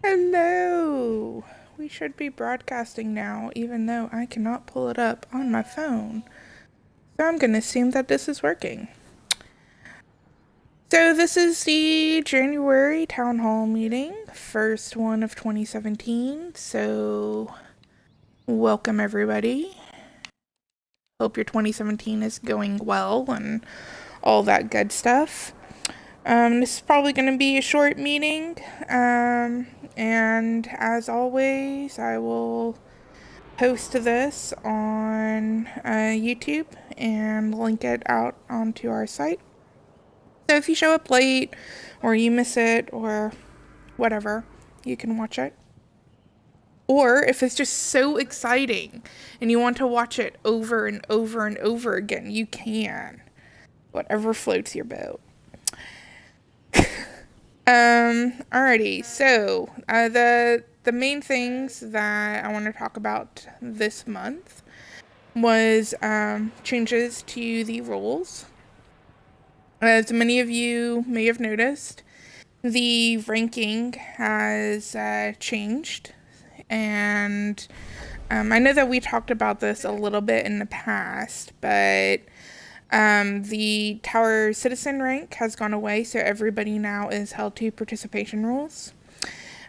Hello. We should be broadcasting now, even though I cannot pull it up on my phone. So I'm going to assume that this is working. So this is the January town hall meeting, first one of 2017. So welcome everybody. Hope your 2017 is going well and all that good stuff. This is probably going to be a short meeting. And as always, I will post this on YouTube and link it out onto our site. So if you show up late or you miss it or whatever, you can watch it. Or if it's just so exciting and you want to watch it over and over and over again, you can. Whatever floats your boat. Alrighty, so the main things that I want to talk about this month was changes to the rules. As many of you may have noticed, the ranking has changed, and I know that we talked about this a little bit in the past, but the Tower Citizen rank has gone away, so everybody now is held to participation rules.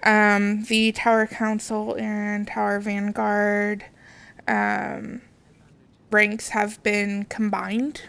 The Tower Council and Tower Vanguard ranks have been combined.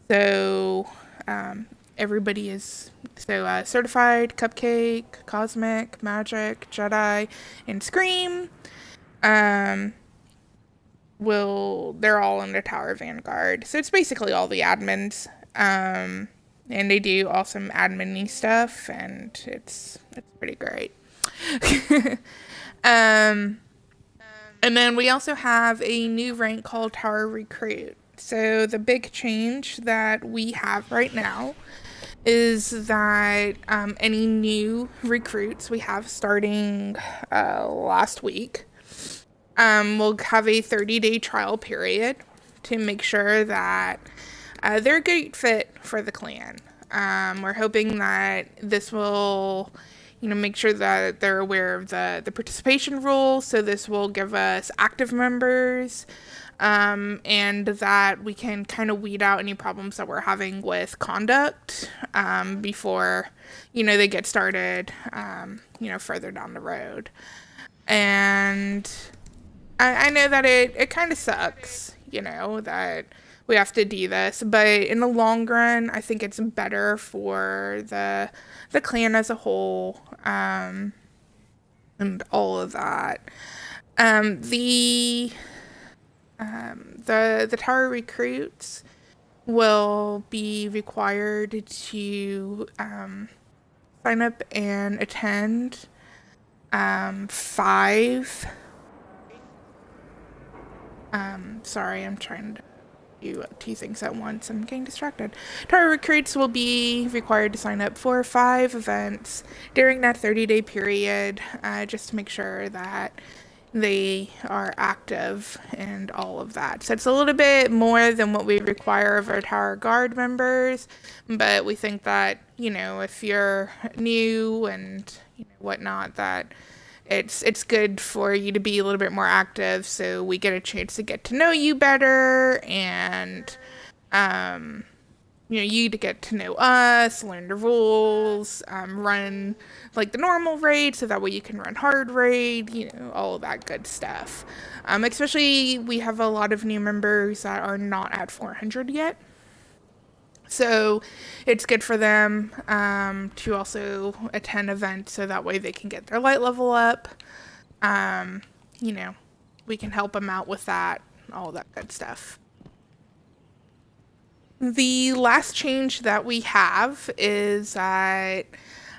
So everybody is certified, Cupcake, Cosmic, Magic, Jedi, and Scream. They're all under Tower Vanguard. So it's basically all the admins. And they do awesome admin-y stuff, and it's pretty great. And then we also have a new rank called Tower Recruit. So the big change that we have right now is that any new recruits we have starting last week will have a 30-day trial period to make sure that they're a good fit for the clan. We're hoping that this will make sure that they're aware of the participation rules. So this will give us active members, and that we can kind of weed out any problems that we're having with conduct before, they get started, further down the road. And I know that it kind of sucks, that we have to do this, but in the long run, I think it's better for the clan as a whole, and all of that. The Tower recruits will be required to sign up and attend 5. Sorry, I'm trying to do 2 things at once. I'm getting distracted. Tower recruits will be required to sign up for 5 events during that 30-day period, just to make sure that they are active and all of that. So it's a little bit more than what we require of our Tower Guard members, but we think that, if you're new and whatnot, that it's good for you to be a little bit more active, so we get a chance to get to know you better, and you to get to know us, learn the rules, run like the normal raid, so that way you can run hard raid, all of that good stuff. Especially we have a lot of new members that are not at 400 yet. So it's good for them to also attend events, so that way they can get their light level up. We can help them out with that, all that good stuff. The last change that we have is that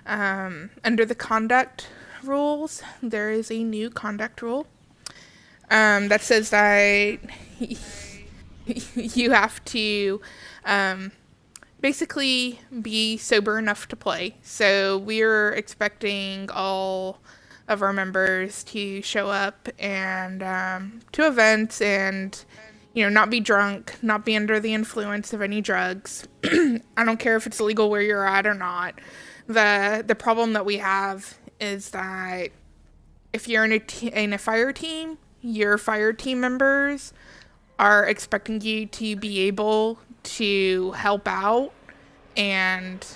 under the conduct rules, there is a new conduct rule that says that you have to basically be sober enough to play. So we're expecting all of our members to show up and to events and not be drunk, not be under the influence of any drugs. I don't care if it's legal where you're at or not. The problem that we have is that if you're in a fire team, your fire team members are expecting you to be able to help out and,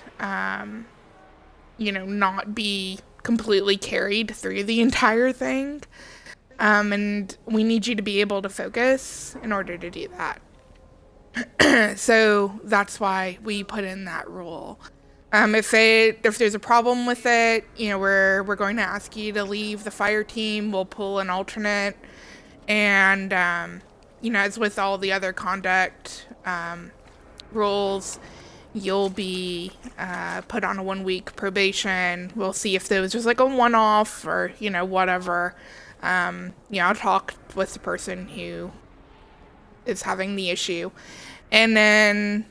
not be completely carried through the entire thing. And we need you to be able to focus in order to do that. So that's why we put in that rule. If there's a problem with it, we're going to ask you to leave the fire team. We'll pull an alternate, and as with all the other conduct rules, you'll be put on a 1-week probation. We'll see if there was just like a one-off or whatever. I'll talk with the person who is having the issue, and then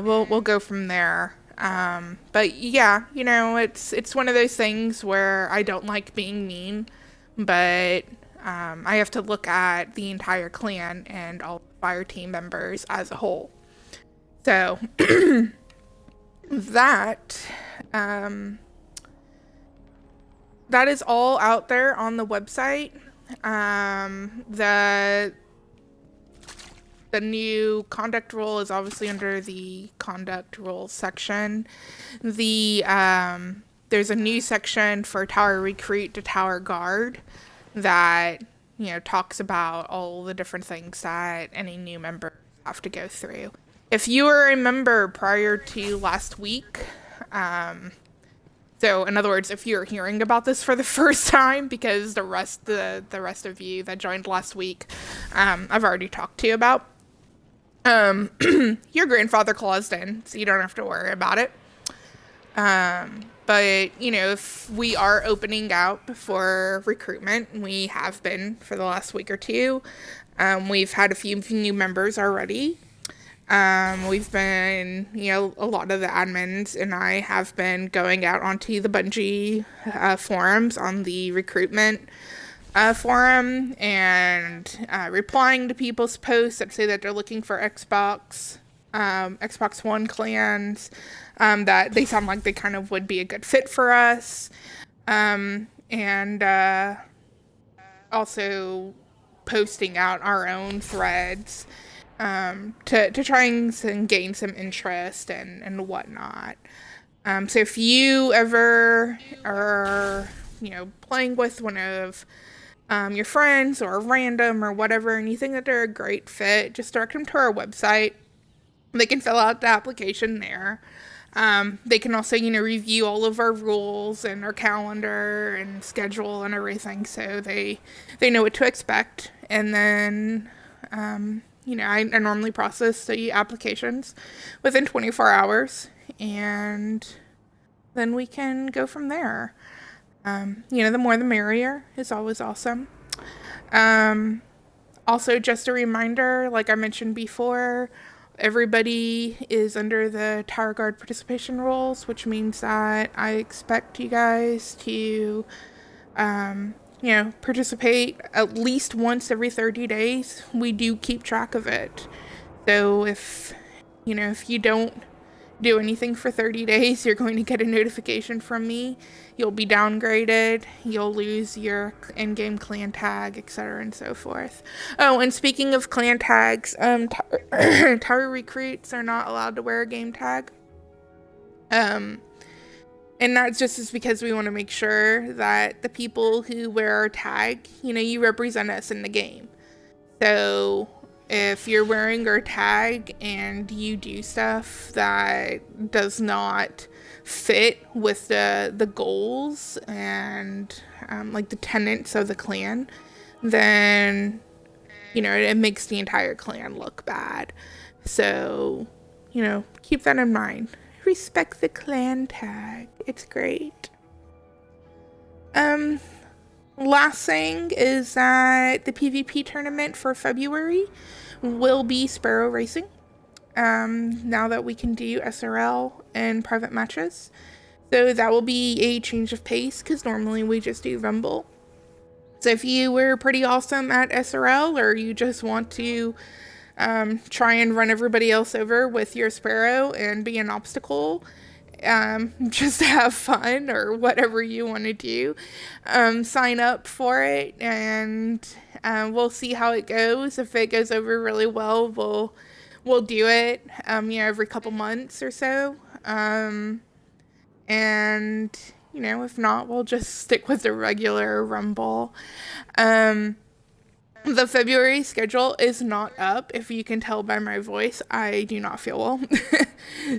we'll go from there. But yeah, it's one of those things where I don't like being mean, but I have to look at the entire clan and all the fire team members as a whole. So that is all out there on the website. The new conduct rule is obviously under the conduct rules section. There's a new section for tower recruit to tower guard that talks about all the different things that any new member have to go through. If you were a member prior to last week, so in other words, if you're hearing about this for the first time, because the rest of you that joined last week, I've already talked to you about. Your grandfather claused in, so you don't have to worry about it. But if we are opening out for recruitment, we have been for the last week or two. We've had a few new members already. We've been, a lot of the admins and I have been going out onto the Bungie forums on the recruitment forum and replying to people's posts that say that they're looking for Xbox One clans, that they sound like they kind of would be a good fit for us, and also posting out our own threads to try and gain some interest and whatnot. So if you ever are, playing with one of your friends or random or whatever, and you think that they're a great fit, just direct them to our website. They can fill out the application there. They can also, review all of our rules and our calendar and schedule and everything, so they know what to expect. And then, I normally process the applications within 24 hours, and then we can go from there. The more the merrier is always awesome. Also, just a reminder, like I mentioned before, everybody is under the Tower Guard participation rules, which means that I expect you guys to, participate at least once every 30 days. We do keep track of it. So if you don't do anything for 30 days, you're going to get a notification from me. You'll be downgraded. You'll lose your in-game clan tag, etc. and so forth. Oh, and speaking of clan tags, tower recruits are not allowed to wear a game tag. And that's just because we want to make sure that the people who wear our tag, you represent us in the game. So if you're wearing our tag and you do stuff that does not fit with the goals and like the tenets of the clan, then it makes the entire clan look bad. So keep that in mind. Respect the clan tag. It's great. Last thing is that the PvP tournament for February will be Sparrow Racing. Now that we can do SRL and private matches. So that will be a change of pace, because normally we just do Rumble. So if you were pretty awesome at SRL, or you just want to try and run everybody else over with your Sparrow and be an obstacle, just to have fun or whatever you want to do. Sign up for it, and we'll see how it goes. If it goes over really well, we'll do it, every couple months or so. And if not, we'll just stick with the regular Rumble. Um, the February schedule is not up. If you can tell by my voice, I do not feel well.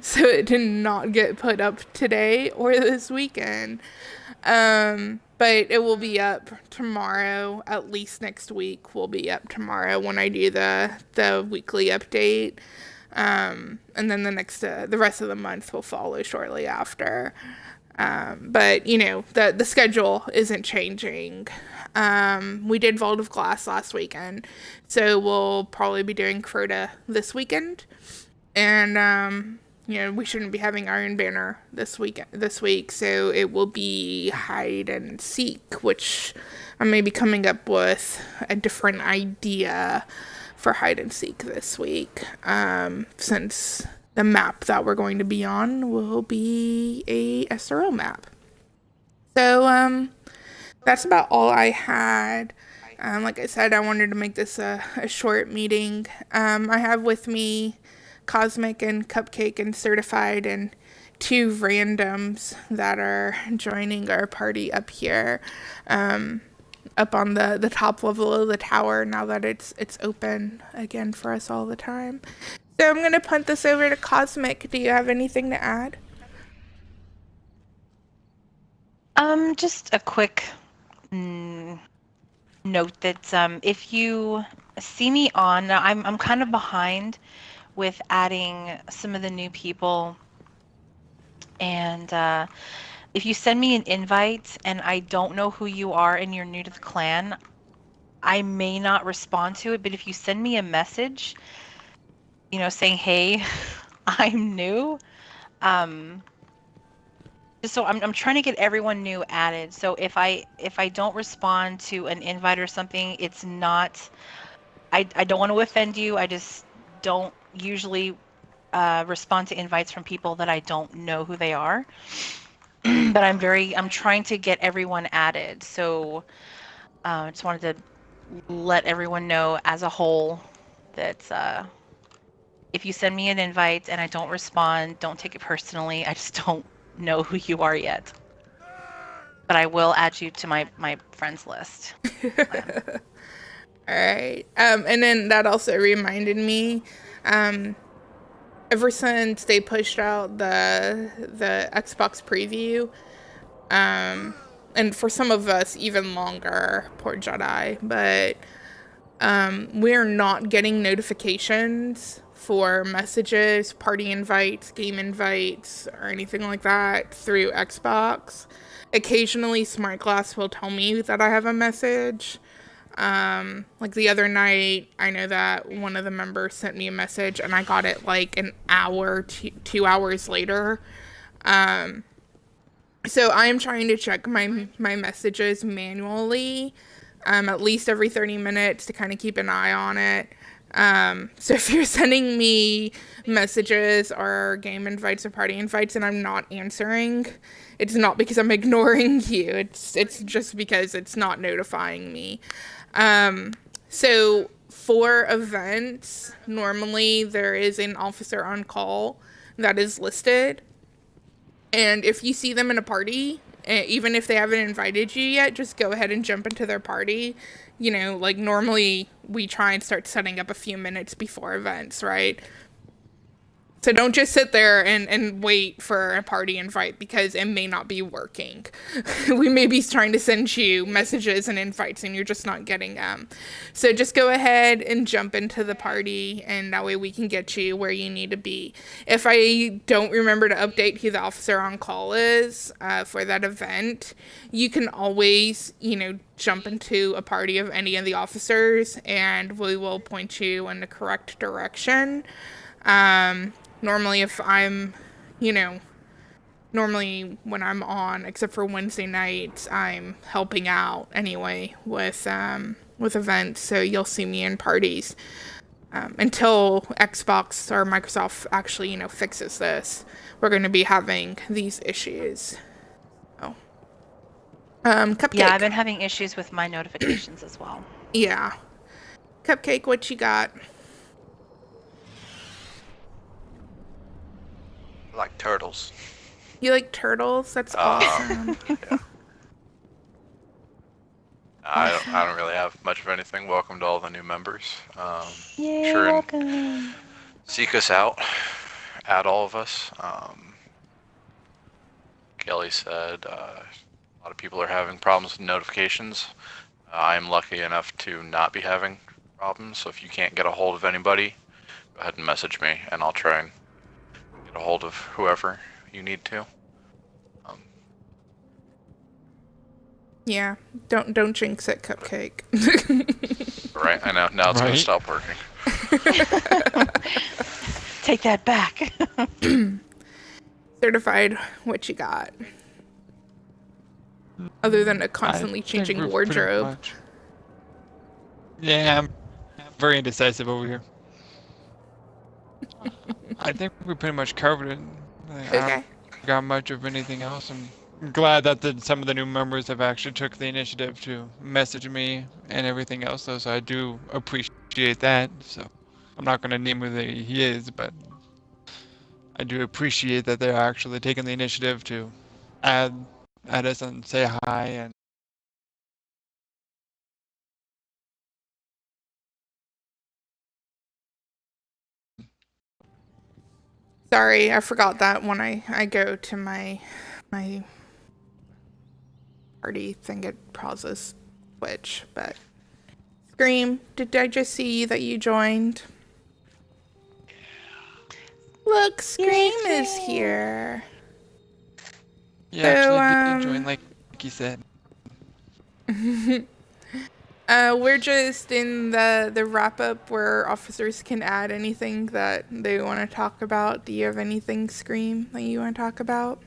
So it did not get put up today or this weekend. But it will be up tomorrow. At least next week will be up tomorrow when I do the weekly update. And then the rest of the month will follow shortly after. But the schedule isn't changing. We did Vault of Glass last weekend, so we'll probably be doing Crota this weekend. And we shouldn't be having Iron Banner this week, so it will be hide and seek, which I may be coming up with a different idea for hide and seek this week, since the map that we're going to be on will be a SRO map. So that's about all I had. Like I said, I wanted to make this a short meeting. I have with me Cosmic and Cupcake and Certified and 2 randoms that are joining our party up here, up on the top level of the tower, now that it's open again for us all the time. So I'm gonna punt this over to Cosmic. Do you have anything to add? Just a quick note that if you see me on, I'm kind of behind with adding some of the new people, and if you send me an invite and I don't know who you are and you're new to the clan, I may not respond to it. But if you send me a message, saying, hey, I'm new, so I'm trying to get everyone new added. So if I don't respond to an invite or something, it's not, I don't want to offend you. I just don't usually respond to invites from people that I don't know who they are. But I'm trying to get everyone added. So I just wanted to let everyone know as a whole that if you send me an invite and I don't respond, don't take it personally. I just don't know who you are yet. But I will add you to my friends list. All right. And then that also reminded me, ever since they pushed out the Xbox preview, and for some of us even longer, poor Jedi, but we're not getting notifications for messages, party invites, game invites, or anything like that through Xbox. Occasionally, Smart Glass will tell me that I have a message. Like the other night, I know that one of the members sent me a message and I got it like an hour, 2 hours later. So I am trying to check my messages manually, at least every 30 minutes to kind of keep an eye on it. So if you're sending me messages or game invites or party invites and I'm not answering, it's not because I'm ignoring you. It's just because it's not notifying me. So for events, normally there is an officer on call that is listed. And if you see them in a party, even if they haven't invited you yet, just go ahead and jump into their party. Like normally we try and start setting up a few minutes before events, right? So don't just sit there and wait for a party invite because it may not be working. We may be trying to send you messages and invites and you're just not getting them. So just go ahead and jump into the party, and that way we can get you where you need to be. If I don't remember to update who the officer on call is for that event, you can always, jump into a party of any of the officers and we will point you in the correct direction. Normally if I'm, normally when I'm on, except for Wednesday nights, I'm helping out anyway with events, so you'll see me in parties. until Xbox or Microsoft actually, fixes this, we're going to be having these issues. Oh, Cupcake. Yeah, I've been having issues with my notifications as well. Yeah, Cupcake, what you got? I like turtles. You like turtles? That's awesome. Yeah. I don't really have much of anything. Welcome to all the new members. Yay, Sure, welcome. seek us out. Add all of us. Kelly said a lot of people are having problems with notifications. I'm lucky enough to not be having problems, so if you can't get a hold of anybody, go ahead and message me, and I'll try and get a hold of whoever you need to. Yeah, don't jinx it, Cupcake. Right, I know. Now it's going to stop working. Take that back. Certified, what you got? Other than a constantly changing wardrobe. Yeah, I'm very indecisive over here. I think we pretty much covered it. I don't got much of anything else. I'm glad that some of the new members have actually took the initiative to message me and everything else, though, so I do appreciate that. So I'm not going to name who he is, but I do appreciate that they're actually taking the initiative to add us and say hi. And Sorry, I forgot that when I go to my party thing, it pauses Twitch. But Scream, did I just see that you joined? Look, Scream is here. yeah, actually did join, like you said. We're just in the wrap up where officers can add anything that they want to talk about. Do you have anything, Scream, that you want to talk about?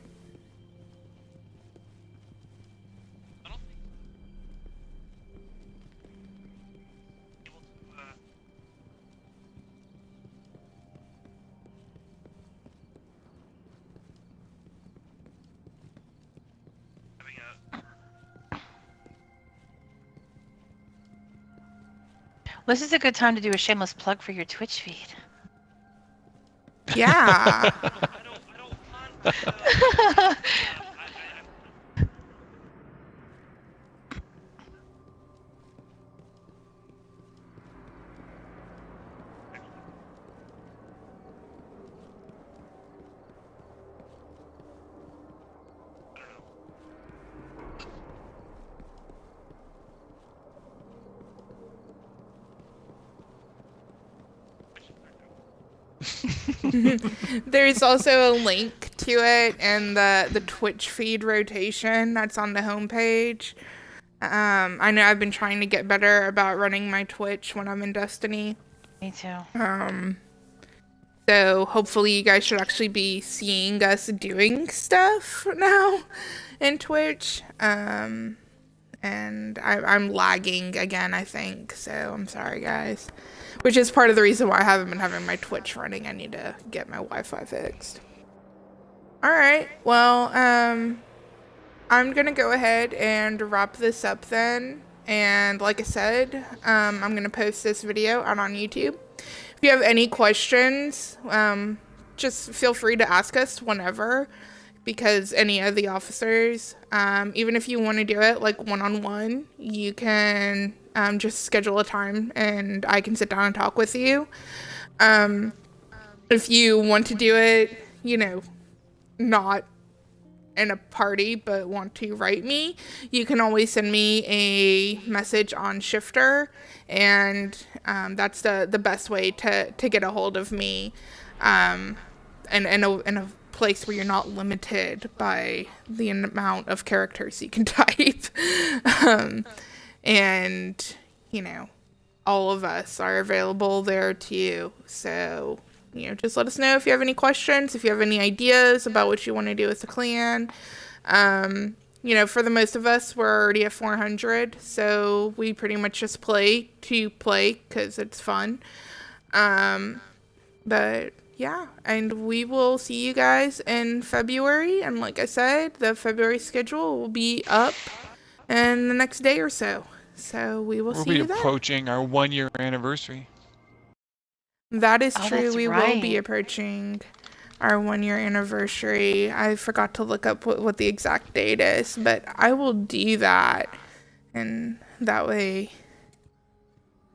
This is a good time to do a shameless plug for your Twitch feed. Yeah. There's also a link to it and the Twitch feed rotation that's on the homepage. I know I've been trying to get better about running my Twitch when I'm in Destiny. Me too. So hopefully you guys should actually be seeing us doing stuff now in Twitch. And I'm lagging again, I think. So I'm sorry, guys. Which is part of the reason why I haven't been having my Twitch running. I need to get my Wi-Fi fixed. Alright, well, I'm gonna go ahead and wrap this up then. And like I said, I'm gonna post this video out on YouTube. If you have any questions, just feel free to ask us whenever, because any of the officers, even if you want to do it like one-on-one, you can just schedule a time and I can sit down and talk with you. If you want to do it, not in a party but want to write me, you can always send me a message on Shifter, and that's the best way to get a hold of me, and in a place where you're not limited by the amount of characters you can type. And all of us are available there too, so just let us know if you have any questions, if you have any ideas about what you want to do with the clan. For the most of us, we're already at 400, so we pretty much just play to play because it's fun. But yeah, and we will see you guys in February. And like I said, the February schedule will be up in the next day or so. So we will see you We'll be then. approaching our 1-year anniversary. That is Oh, true. that's We will be right. approaching our 1-year anniversary. I forgot to look up what the exact date is, but I will do that. And that way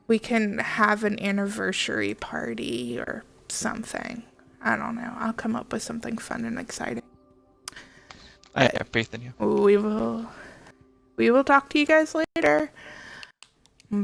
we can have an anniversary party or something. I don't know. I'll come up with something fun and exciting. I have faith in you. We will talk to you guys later.